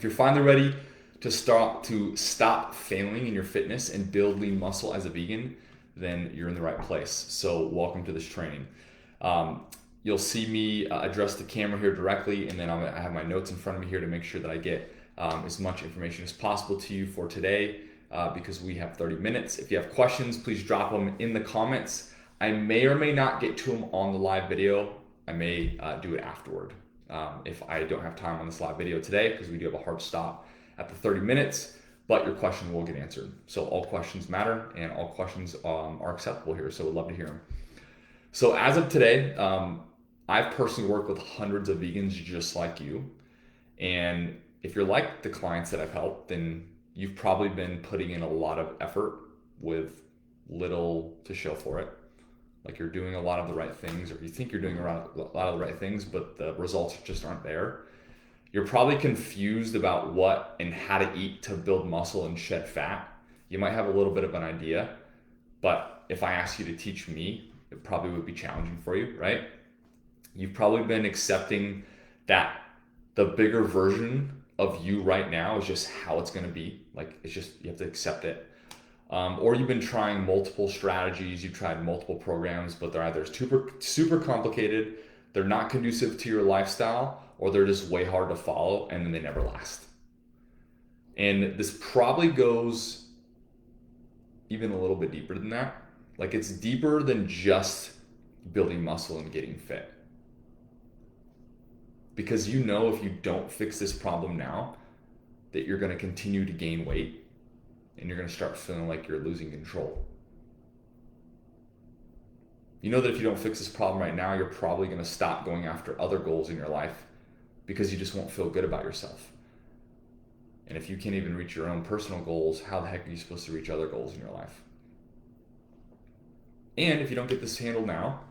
If you're finally ready to stop failing in your fitness and build lean muscle as a vegan, then you're in the right place. So welcome to this training. You'll see me address the camera here directly, and then I have my notes in front of me here to make sure that I get as much information as possible to you for today, because we have 30 minutes. If you have questions, please drop them in the comments. I may or may not get to them on the live video. I may do it afterward if I don't have time on this live video today, because we do have a hard stop at the 30 minutes, but your question will get answered. So all questions matter, and all questions are acceptable here, so we'd love to hear them. So as of today, I've personally worked with hundreds of vegans just like you, and if you're like the clients that I've helped, then you've probably been putting in a lot of effort with little to show for it. Like you're doing a lot of the right things, or you think you're doing a lot of the right things, but the results just aren't there. You're probably confused about what and how to eat to build muscle and shed fat. You might have a little bit of an idea, but if I asked you to teach me, it probably would be challenging for you, right? You've probably been accepting that the bigger version of you right now is just how it's going to be. Like it's just, you have to accept it. Or you've been trying multiple strategies, you've tried multiple programs, but they're either super complicated, they're not conducive to your lifestyle, or they're just way hard to follow, and then they never last. And this probably goes even a little bit deeper than that. Like it's deeper than just building muscle and getting fit. Because you know if you don't fix this problem now, that you're going to continue to gain weight, and you're going to start feeling like you're losing control. You know that if you don't fix this problem right now, you're probably going to stop going after other goals in your life because you just won't feel good about yourself. And if you can't even reach your own personal goals, how the heck are you supposed to reach other goals in your life? And if you don't get this handled now,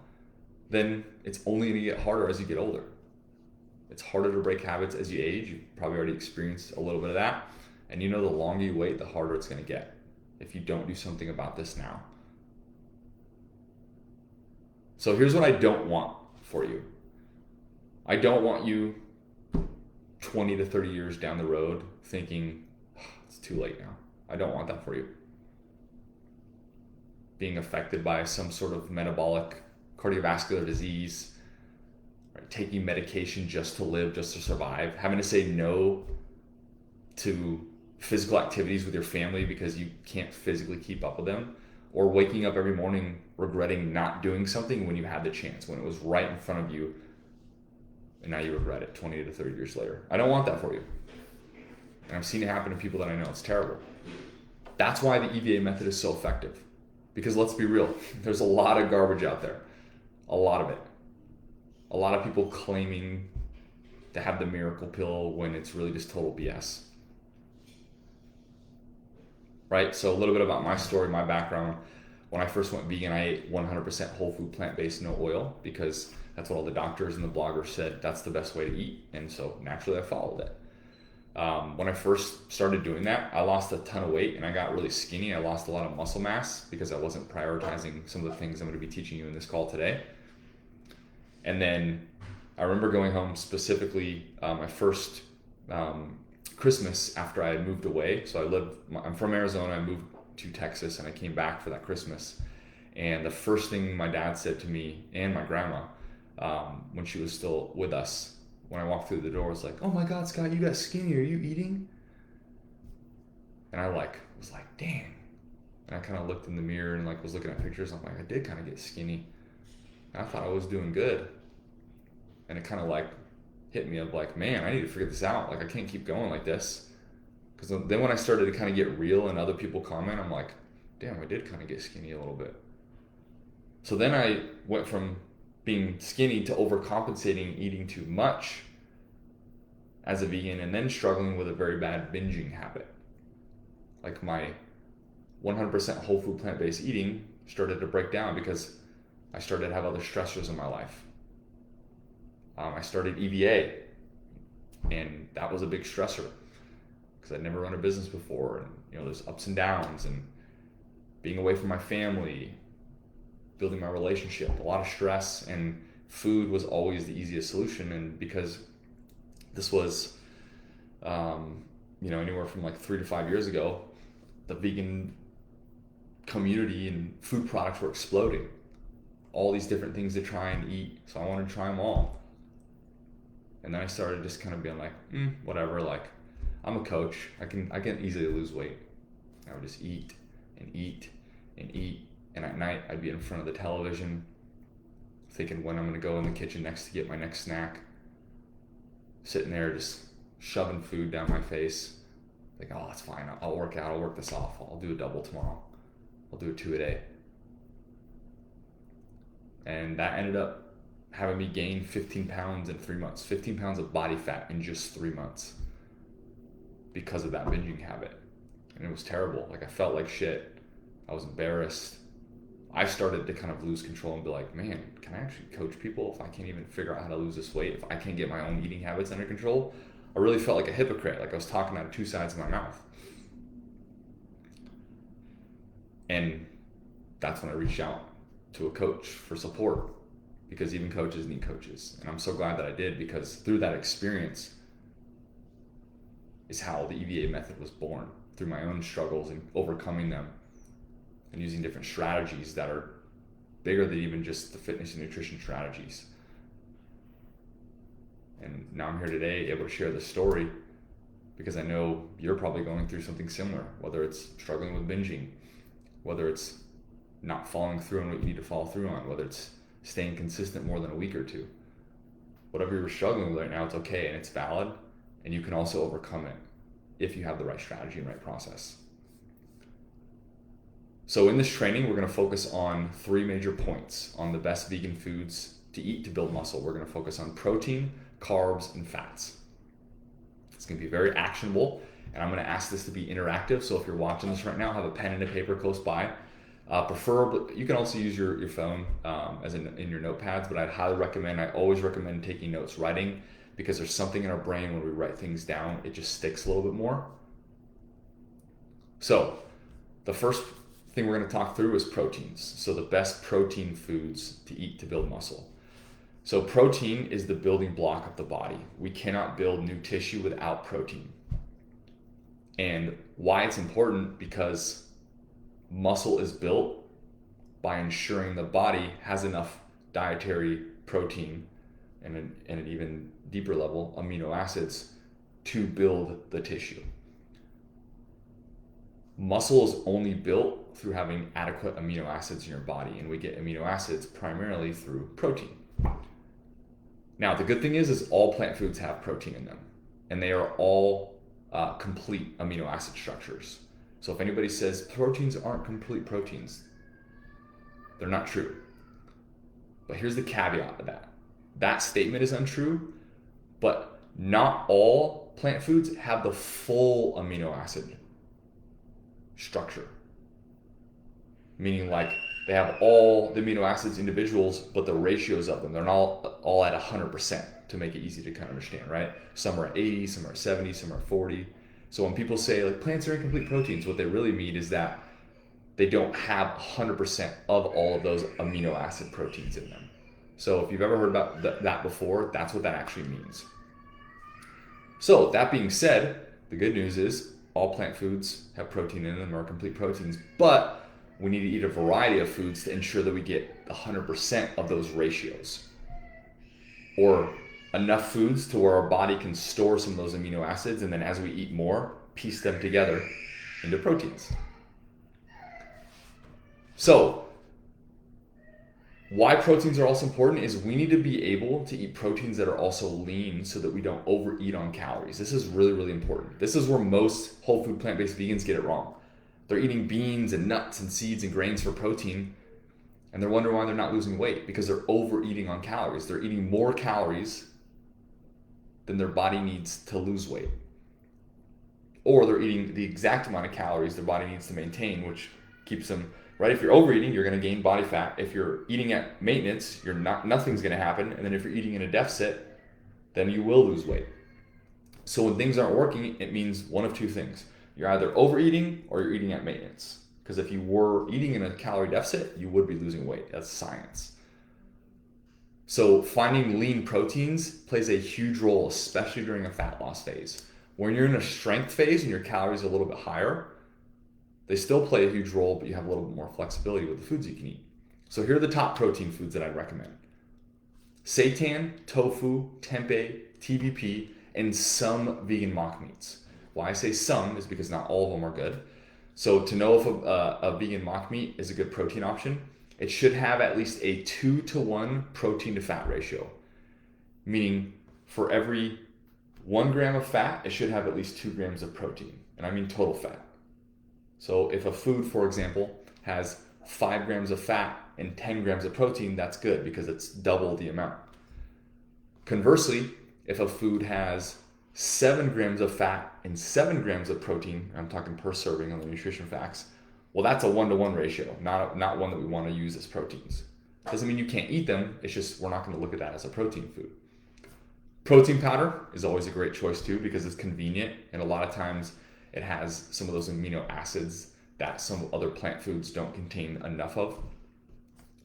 then it's only going to get harder as you get older. It's harder to break habits as you age. You've probably already experienced a little bit of that. And you know the longer you wait, the harder it's going to get if you don't do something about this now. So here's what I don't want for you. I don't want you 20 to 30 years down the road thinking, oh, it's too late now. I don't want that for you. Being affected by some sort of metabolic cardiovascular disease, right? Taking medication just to live, just to survive, having to say no to physical activities with your family because you can't physically keep up with them, or waking up every morning regretting not doing something when you had the chance, when it was right in front of you, and now you regret it 20 to 30 years later. I don't want that for you. And I've seen it happen to people that I know. It's terrible. That's why the EVA method is so effective. Because let's be real, there's a lot of garbage out there. A lot of it. A lot of people claiming to have the miracle pill when it's really just total BS. Right? So a little bit about my story, my background. When I first went vegan, I ate 100% whole food, plant-based, no oil, because that's what all the doctors and the bloggers said that's the best way to eat. And so naturally I followed it. When I first started doing that, I lost a ton of weight and I got really skinny. I lost a lot of muscle mass because I wasn't prioritizing some of the things I'm going to be teaching you in this call today. And then I remember going home specifically my first Christmas after I had moved away. So I'm from Arizona, I moved to Texas, and I came back for that Christmas. And the first thing my dad said to me and my grandma, when she was still with us, when I walked through the door, was like, "Oh my God, Scott, you got skinny, are you eating?" And I was like, dang. And I kind of looked in the mirror and was looking at pictures. I'm like, I did kind of get skinny. And I thought I was doing good. And it kind of hit me of man, I need to figure this out. I can't keep going like this. Because then when I started to kind of get real and other people comment, I'm like, damn, I did kind of get skinny a little bit. So then I went from being skinny to overcompensating, eating too much as a vegan, and then struggling with a very bad binging habit. My 100% whole food plant-based eating started to break down because I started to have other stressors in my life. I started EVA, and that was a big stressor because I'd never run a business before, and there's ups and downs, and being away from my family, building my relationship, a lot of stress, and food was always the easiest solution. And because this was Anywhere from like 3 to 5 years ago, the vegan community and food products were exploding. All these different things to try and eat. So I wanted to try them all. And then I started just kind of being like, whatever, like I'm a coach. I can easily lose weight. I would just eat and eat and eat. And at night I'd be in front of the television thinking when I'm going to go in the kitchen next to get my next snack. Sitting there just shoving food down my face. Like, oh, that's fine. I'll work out. I'll work this off. I'll do a double tomorrow. I'll do 2 a day. And that ended up having me gain 15 pounds in 3 months. 15 pounds of body fat in just 3 months because of that binging habit. And it was terrible. Like, I felt like shit. I was embarrassed. I started to kind of lose control and be like, man, can I actually coach people if I can't even figure out how to lose this weight? If I can't get my own eating habits under control? I really felt like a hypocrite. Like I was talking out of 2 sides of my mouth. And that's when I reached out to a coach for support, because even coaches need coaches. And I'm so glad that I did, because through that experience is how the EVA method was born, through my own struggles and overcoming them and using different strategies that are bigger than even just the fitness and nutrition strategies. And now I'm here today able to share this story because I know you're probably going through something similar, whether it's struggling with binging, whether it's not following through on what you need to follow through on, whether it's staying consistent more than a week or 2. Whatever you're struggling with right now, it's okay and it's valid, and you can also overcome it if you have the right strategy and right process. So in this training, we're going to focus on 3 major points on the best vegan foods to eat to build muscle. We're going to focus on protein, carbs, and fats. It's going to be very actionable, and I'm going to ask this to be interactive. So if you're watching this right now, have a pen and a paper close by. Preferably, you can also use your phone as in your notepads, but I always recommend taking notes, writing, because there's something in our brain when we write things down, it just sticks a little bit more. So the first thing we're going to talk through is proteins. So the best protein foods to eat to build muscle. So protein is the building block of the body. We cannot build new tissue without protein. And why it's important, because muscle is built by ensuring the body has enough dietary protein and an even deeper level, amino acids, to build the tissue. Muscle is only built through having adequate amino acids in your body, and we get amino acids primarily through protein. Now, the good thing is all plant foods have protein in them, and they are all complete amino acid structures. So if anybody says proteins aren't complete proteins, they're not true. But here's the caveat to that. That statement is untrue, but not all plant foods have the full amino acid structure. Meaning like they have all the amino acids individuals, but the ratios of them, they're not all at 100% to make it easy to kind of understand, right? Some are at 80, some are at 70, some are at 40. So when people say like plants are incomplete proteins, what they really mean is that they don't have 100% of all of those amino acid proteins in them. So if you've ever heard about that before, that's what that actually means. So that being said, the good news is all plant foods have protein in them, or complete proteins, but we need to eat a variety of foods to ensure that we get 100% of those ratios, or enough foods to where our body can store some of those amino acids, and then as we eat more, piece them together into proteins. So why proteins are also important is we need to be able to eat proteins that are also lean so that we don't overeat on calories. This is really, really important. This is where most whole food plant-based vegans get it wrong. They're eating beans and nuts and seeds and grains for protein, and they're wondering why they're not losing weight, because they're overeating on calories. They're eating more calories than their body needs to lose weight. Or they're eating the exact amount of calories their body needs to maintain, which keeps them, right? If you're overeating, you're going to gain body fat. If you're eating at maintenance, nothing's going to happen. And then if you're eating in a deficit, then you will lose weight. So when things aren't working, it means one of 2 things. You're either overeating or you're eating at maintenance. Because if you were eating in a calorie deficit, you would be losing weight. That's science. So finding lean proteins plays a huge role, especially during a fat loss phase. When you're in a strength phase and your calories are a little bit higher, they still play a huge role, but you have a little bit more flexibility with the foods you can eat. So here are the top protein foods that I'd recommend: seitan, tofu, tempeh, TVP, and some vegan mock meats. Why I say some is because not all of them are good. So to know if a vegan mock meat is a good protein option, it should have at least a 2-to-1 protein to fat ratio. Meaning for every 1 gram of fat, it should have at least 2 grams of protein. And I mean total fat. So if a food, for example, has 5 grams of fat and 10 grams of protein, that's good because it's double the amount. Conversely, if a food has 7 grams of fat and 7 grams of protein, I'm talking per serving on the nutrition facts, well, that's a 1-to-1 ratio, not one that we want to use as proteins. Doesn't mean you can't eat them, it's just we're not going to look at that as a protein food. Protein powder is always a great choice too because it's convenient, and a lot of times it has some of those amino acids that some other plant foods don't contain enough of.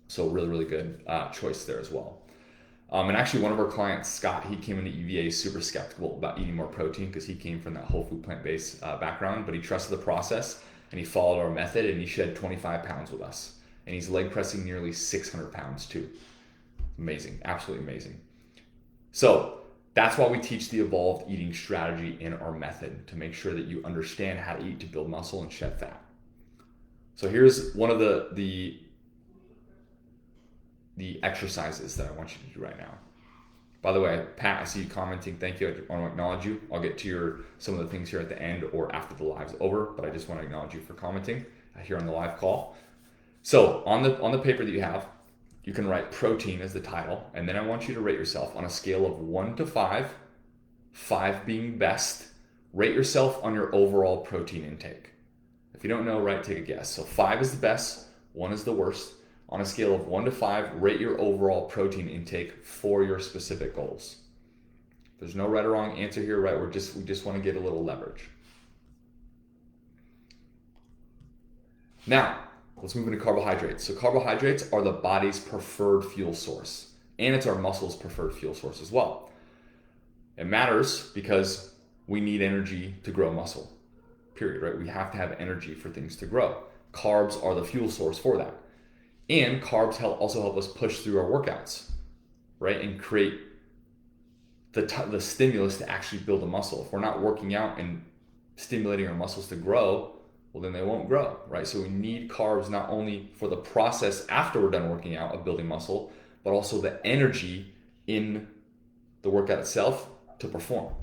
So really, really good choice there as well. And actually one of our clients, Scott, he came into EVA super skeptical about eating more protein because he came from that whole food plant-based background, but he trusted the process and he followed our method and he shed 25 pounds with us. And he's leg pressing nearly 600 pounds too. Amazing, absolutely amazing. So that's why we teach the evolved eating strategy in our method, to make sure that you understand how to eat to build muscle and shed fat. So here's one of the exercises that I want you to do right now. By the way, Pat, I see you commenting. Thank you. I want to acknowledge you. I'll get to some of the things here at the end or after the live's over, but I just want to acknowledge you for commenting here on the live call. So on the paper that you have, you can write protein as the title, and then I want you to rate yourself on a scale of 1 to 5, 5 being best. Rate yourself on your overall protein intake. If you don't know, right, take a guess. So 5 is the best, 1 is the worst. On a scale of 1 to 5, rate your overall protein intake for your specific goals. There's no right or wrong answer here, right? We just want to get a little leverage. Now, let's move into carbohydrates. So carbohydrates are the body's preferred fuel source, and it's our muscles' preferred fuel source as well. It matters because we need energy to grow muscle, period, right? We have to have energy for things to grow. Carbs are the fuel source for that. And carbs also help us push through our workouts, right? And create the stimulus to actually build a muscle. If we're not working out and stimulating our muscles to grow, well, then they won't grow, right? So we need carbs not only for the process after we're done working out of building muscle, but also the energy in the workout itself to perform.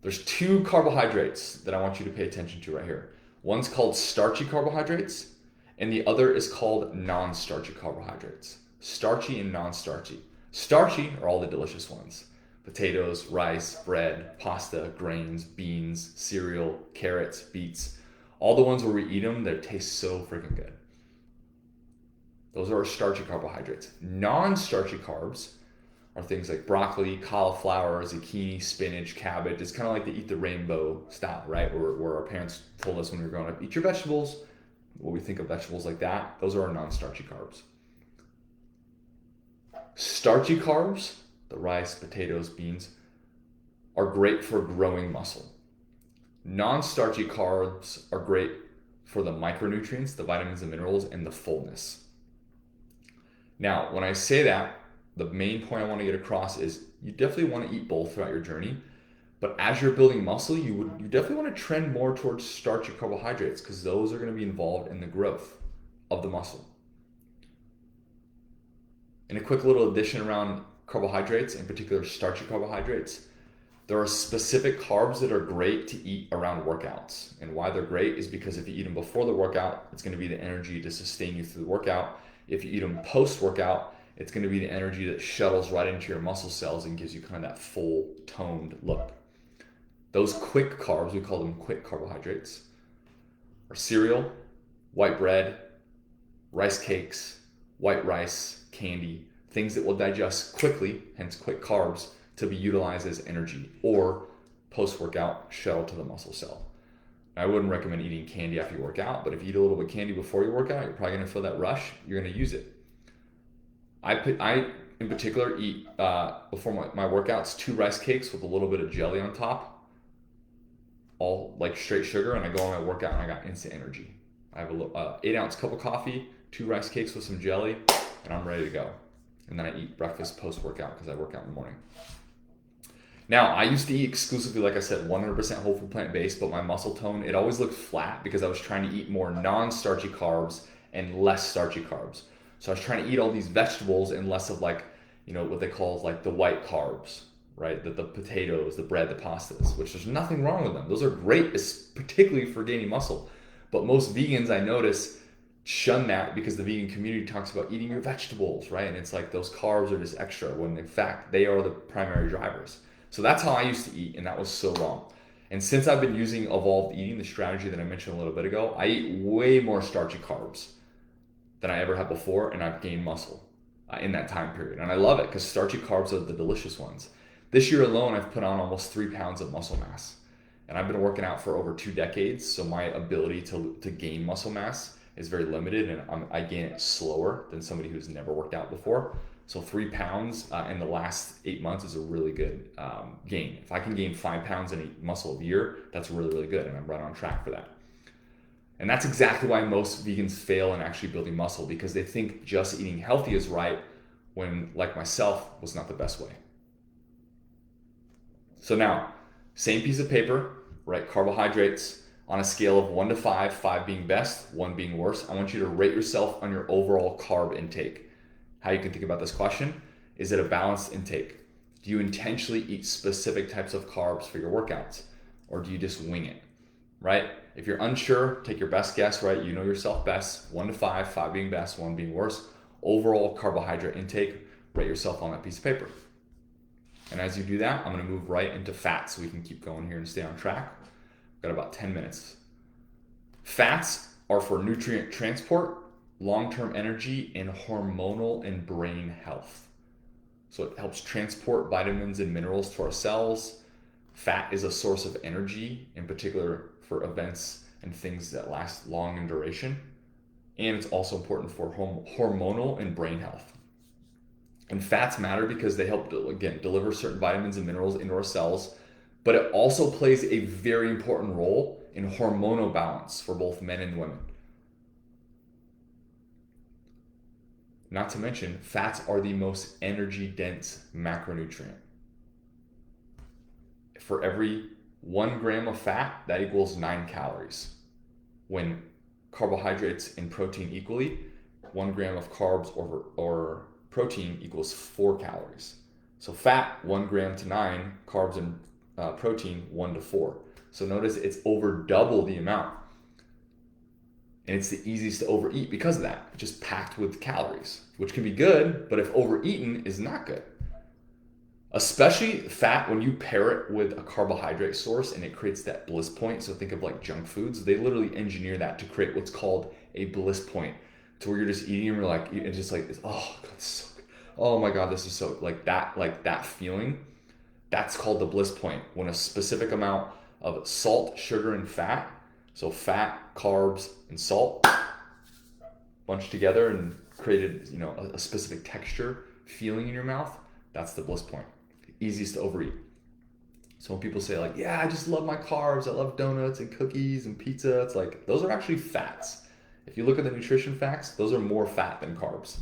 There's 2 carbohydrates that I want you to pay attention to right here. One's called starchy carbohydrates, and the other is called non-starchy carbohydrates. Starchy and non-starchy. Starchy are all the delicious ones: potatoes, rice, bread, pasta, grains, beans, cereal, carrots, beets. All the ones where we eat them, they taste so freaking good. Those are our starchy carbohydrates. Non-starchy carbs are things like broccoli, cauliflower, zucchini, spinach, cabbage. It's kind of like the eat the rainbow style, right? Where our parents told us when we were growing up, eat your vegetables. What we think of vegetables like that, those are our non-starchy carbs. Starchy carbs, the rice, potatoes, beans, are great for growing muscle. Non-starchy carbs are great for the micronutrients, the vitamins and minerals, and the fullness. Now, when I say that, the main point I want to get across is you definitely want to eat both throughout your journey. But as you're building muscle, you definitely want to trend more towards starchy carbohydrates because those are going to be involved in the growth of the muscle. And a quick little addition around carbohydrates, in particular starchy carbohydrates, there are specific carbs that are great to eat around workouts. And why they're great is because if you eat them before the workout, it's going to be the energy to sustain you through the workout. If you eat them post-workout, it's going to be the energy that shuttles right into your muscle cells and gives you kind of that full toned look. Those quick carbs, we call them quick carbohydrates, are cereal, white bread, rice cakes, white rice, candy, things that will digest quickly, hence quick carbs, to be utilized as energy or post-workout shuttle to the muscle cell. I wouldn't recommend eating candy after you work out, but if you eat a little bit of candy before you work out, you're probably going to feel that rush. You're going to use it. I in particular, eat before my workouts 2 rice cakes with a little bit of jelly on top. all like straight sugar, and I go on my workout and I got instant energy. I have a 8-ounce cup of coffee, 2 rice cakes with some jelly, and I'm ready to go. And then I eat breakfast post-workout because I work out in the morning. Now, I used to eat exclusively, like I said, 100% whole food plant-based, but my muscle tone, it always looked flat because I was trying to eat more non-starchy carbs and less starchy carbs. So I was trying to eat all these vegetables and less of like, what they call like the white carbs, right? The potatoes, the bread, the pastas, which there's nothing wrong with them. Those are great, particularly for gaining muscle. But most vegans, I notice, shun that because the vegan community talks about eating your vegetables, right? And it's like those carbs are just extra when in fact they are the primary drivers. So that's how I used to eat, and that was so wrong. And since I've been using Evolved Eating, the strategy that I mentioned a little bit ago, I eat way more starchy carbs than I ever had before, and I've gained muscle in that time period. And I love it because starchy carbs are the delicious ones. This year alone, I've put on almost 3 pounds of muscle mass. And I've been working out for over 2 decades, so my ability to gain muscle mass is very limited, and I gain it slower than somebody who's never worked out before. So 3 pounds in the last 8 months is a really good gain. If I can gain 5 pounds in a muscle a year, that's really, really good, and I'm right on track for that. And that's exactly why most vegans fail in actually building muscle, because they think just eating healthy is right when, like myself, was not the best way. So now, same piece of paper, right? Carbohydrates on a scale of 1 to 5, 5 being best, 1 being worse. I want you to rate yourself on your overall carb intake. How you can think about this question: is it a balanced intake? Do you intentionally eat specific types of carbs for your workouts, or do you just wing it, right? If you're unsure, take your best guess, right? You know yourself best. 1 to 5, 5 being best, 1 being worse. Overall carbohydrate intake, rate yourself on that piece of paper. And as you do that, I'm gonna move right into fats so we can keep going here and stay on track. We've got about 10 minutes. Fats are for nutrient transport, long-term energy, and hormonal and brain health. So it helps transport vitamins and minerals to our cells. Fat is a source of energy, in particular for events and things that last long in duration. And it's also important for hormonal and brain health. And fats matter because they help, again, deliver certain vitamins and minerals into our cells, but it also plays a very important role in hormonal balance for both men and women. Not to mention, fats are the most energy-dense macronutrient. For every 1 gram of fat, that equals 9 calories. When carbohydrates and protein equally, 1 gram of carbs or protein equals 4 calories. So fat, 1 gram to 9, carbs and protein, 1 to 4. So notice it's over double the amount. And it's the easiest to overeat because of that. It's just packed with calories, which can be good, but if overeaten is not good. Especially fat, when you pair it with a carbohydrate source and it creates that bliss point. So think of like junk foods. They literally engineer that to create what's called a bliss point, to where you're just eating and you're like, it's just like, oh God, this is so good. Oh my God, this is so, like that feeling. That's called the bliss point, when a specific amount of salt, sugar, and fat, so fat, carbs, and salt, bunched together and created, a specific texture, feeling in your mouth. That's the bliss point. Easiest to overeat. So when people say like, yeah, I just love my carbs, I love donuts and cookies and pizza, it's like, those are actually fats. If you look at the nutrition facts, those are more fat than carbs.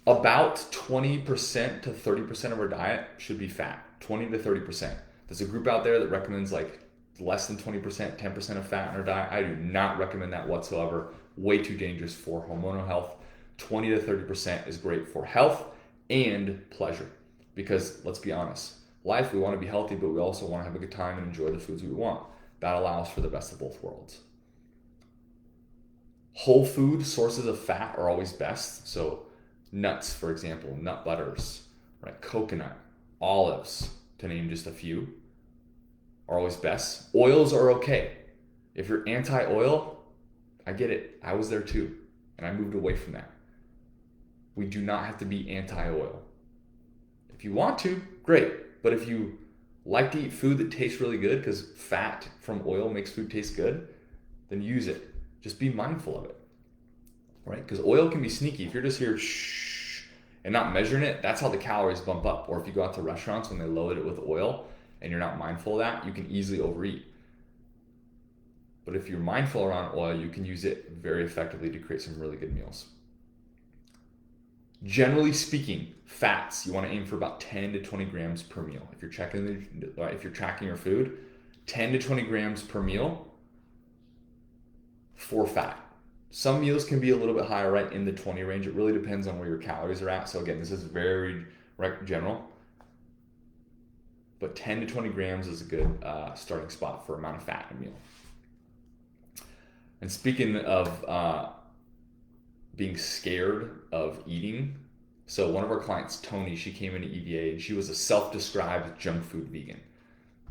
About 20% to 30% of our diet should be fat, 20 to 30%. There's a group out there that recommends like less than 20%, 10% of fat in our diet. I do not recommend that whatsoever. Way too dangerous for hormonal health. 20 to 30% is great for health and pleasure. Because let's be honest, life, we want to be healthy, but we also want to have a good time and enjoy the foods we want. That allows for the best of both worlds. Whole food sources of fat are always best. So nuts, for example, nut butters, right? Coconut, olives, to name just a few, are always best. Oils are okay. If you're anti-oil, I get it. I was there too, and I moved away from that. We do not have to be anti-oil. If you want to, great. But if you like to eat food that tastes really good, because fat from oil makes food taste good, then use it. Just be mindful of it, right? Because oil can be sneaky. If you're just here and not measuring it, that's how the calories bump up. Or if you go out to restaurants when they load it with oil and you're not mindful of that, you can easily overeat. But if you're mindful around oil, you can use it very effectively to create some really good meals. Generally speaking, fats, you want to aim for about 10 to 20 grams per meal. If you're tracking your food, 10 to 20 grams per meal for fat. Some meals can be a little bit higher, right in the 20 range. It really depends on where your calories are at. So again, this is very general, but 10 to 20 grams is a good starting spot for amount of fat in a meal. And speaking of being scared of eating, so one of our clients, Tony, she came into EVA and she was a self-described junk food vegan.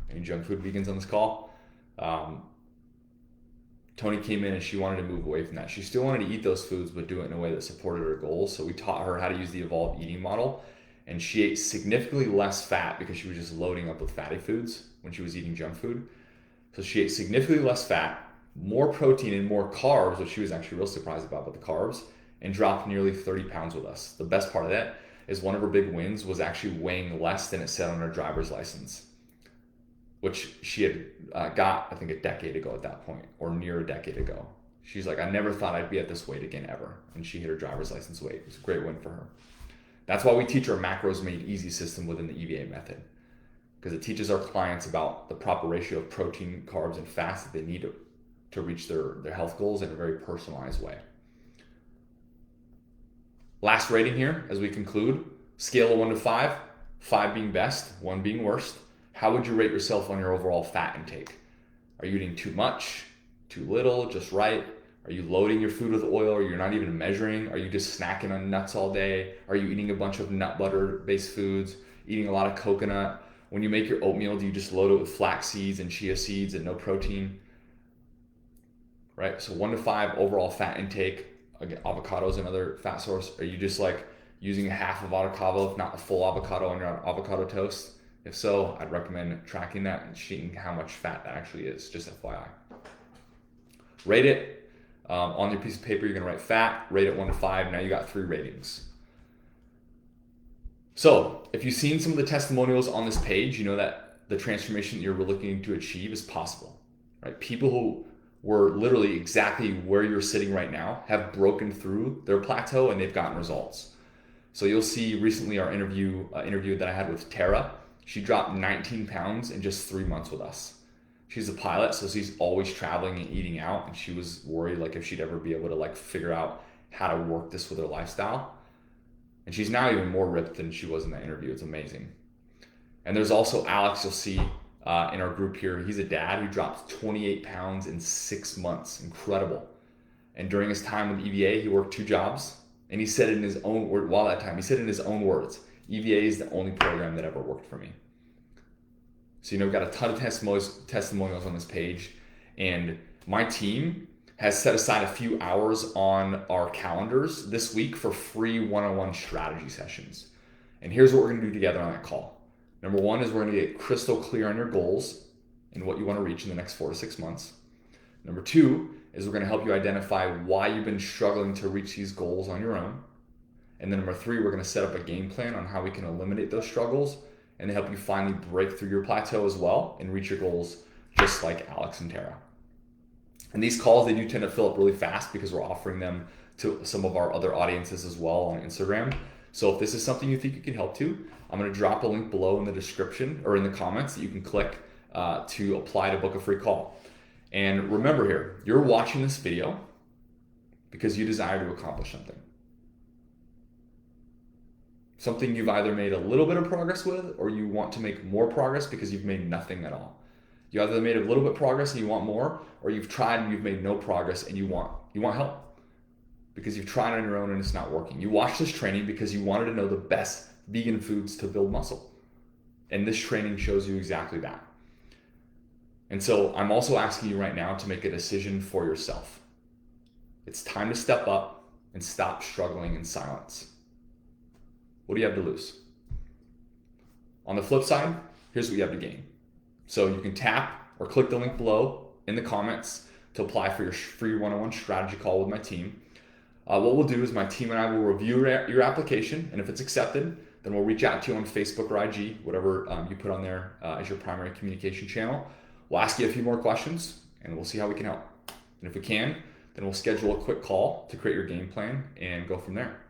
Any junk food vegans on this call? Tony came in and she wanted to move away from that. She still wanted to eat those foods, but do it in a way that supported her goals. So we taught her how to use the evolved eating model, and she ate significantly less fat because she was just loading up with fatty foods when she was eating junk food. So she ate significantly less fat, more protein and more carbs, which she was actually real surprised about the carbs, and dropped nearly 30 pounds with us. The best part of that is one of her big wins was actually weighing less than it said on her driver's license, which she had got, I think, a decade ago at that point, or near a decade ago. She's like, I never thought I'd be at this weight again ever. And she hit her driver's license weight. It was a great win for her. That's why we teach our macros made easy system within the EVA method, because it teaches our clients about the proper ratio of protein, carbs, and fats that they need to reach their health goals in a very personalized way. Last rating here as we conclude, scale of 1 to 5, 5 being best, 1 being worst. How would you rate yourself on your overall fat intake? Are you eating too much, too little, just right? Are you loading your food with oil, or you're not even measuring? Are you just snacking on nuts all day? Are you eating a bunch of nut butter based foods, eating a lot of coconut? When you make your oatmeal, do you just load it with flax seeds and chia seeds and no protein? Right? So 1 to 5 overall fat intake. Again, avocado is another fat source. Are you just like using a half of avocado, if not a full avocado, on your avocado toast? If so, I'd recommend tracking that and seeing how much fat that actually is, just FYI. Rate it. On your piece of paper, you're gonna write fat, rate it 1 to 5. Now you got 3 ratings. So if you've seen some of the testimonials on this page, you know that the transformation that you're looking to achieve is possible, right? People who were literally exactly where you're sitting right now have broken through their plateau and they've gotten results. So you'll see recently our interview that I had with Tara. She dropped 19 pounds in just 3 months with us. She's a pilot, so she's always traveling and eating out, and she was worried like if she'd ever be able to like figure out how to work this with her lifestyle. And she's now even more ripped than she was in that interview. It's amazing. And there's also Alex, you'll see in our group here. He's a dad who dropped 28 pounds in 6 months. Incredible. And during his time with EVA, he worked 2 jobs. And he said in his own word, while that time, he said in his own words, EVA is the only program that ever worked for me. So, we've got a ton of testimonials on this page. And my team has set aside a few hours on our calendars this week for free one-on-one strategy sessions. And here's what we're gonna do together on that call. Number 1 is we're gonna get crystal clear on your goals and what you wanna reach in the next 4 to 6 months. Number 2 is we're gonna help you identify why you've been struggling to reach these goals on your own. And then number 3, we're gonna set up a game plan on how we can eliminate those struggles and help you finally break through your plateau as well and reach your goals just like Alex and Tara. And these calls, they do tend to fill up really fast because we're offering them to some of our other audiences as well on Instagram. So if this is something you think you can help to, I'm gonna drop a link below in the description or in the comments that you can click to apply to book a free call. And remember here, you're watching this video because you desire to accomplish something. Something you've either made a little bit of progress with, or you want to make more progress because you've made nothing at all. You either made a little bit of progress and you want more, or you've tried and you've made no progress and you want help because you've tried on your own and it's not working. You watched this training because you wanted to know the best vegan foods to build muscle. And this training shows you exactly that. And so I'm also asking you right now to make a decision for yourself. It's time to step up and stop struggling in silence. What do you have to lose? On the flip side, here's what you have to gain. So you can tap or click the link below in the comments to apply for your free one-on-one strategy call with my team. What we'll do is my team and I will review your application, and if it's accepted, then we'll reach out to you on Facebook or IG, whatever you put on there as your primary communication channel. We'll ask you a few more questions, and we'll see how we can help. And if we can, then we'll schedule a quick call to create your game plan and go from there.